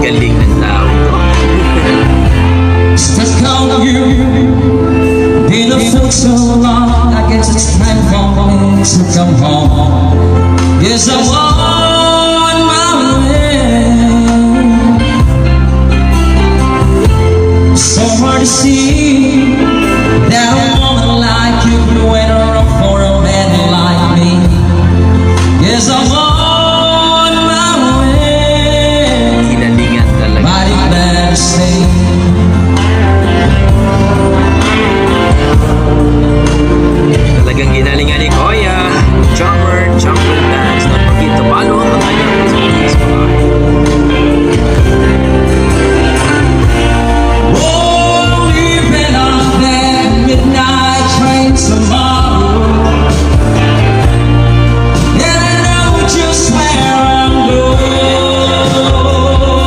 Galing ng tao to. Stuck on you, been a fool so long. I guess it's time for me to come home. Yes, I